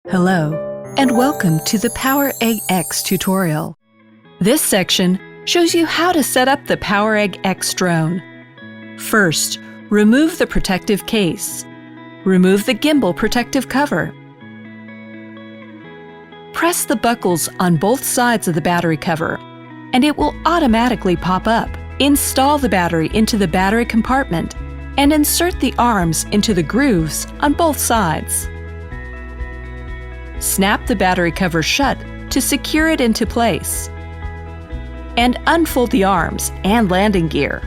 Hello, and welcome to the PowerEgg X tutorial. This section shows you how to set up the PowerEgg X drone. First, remove the protective case. Remove the gimbal protective cover. Press the buckles on both sides of the battery cover, and it will automatically pop up. Install the battery into the battery compartment and insert the arms into the grooves on both sides. Snap the battery cover shut to secure it into place. And unfold the arms and landing gear.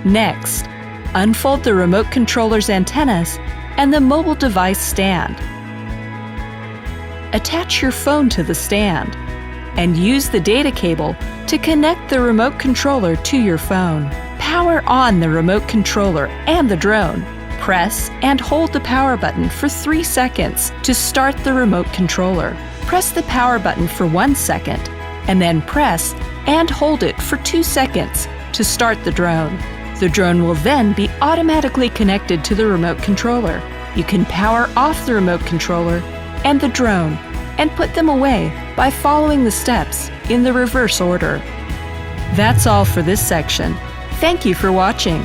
Next, unfold the remote controller's antennas and the mobile device stand. Attach your phone to the stand and use the data cable to connect the remote controller to your phone. Power on the remote controller and the drone. Press and hold the power button for 3 seconds to start the remote controller. Press the power button for 1 second, and then press and hold it for 2 seconds to start the drone. The drone will then be automatically connected to the remote controller. You can power off the remote controller and the drone and put them away by following the steps in the reverse order. That's all for this section. Thank you for watching.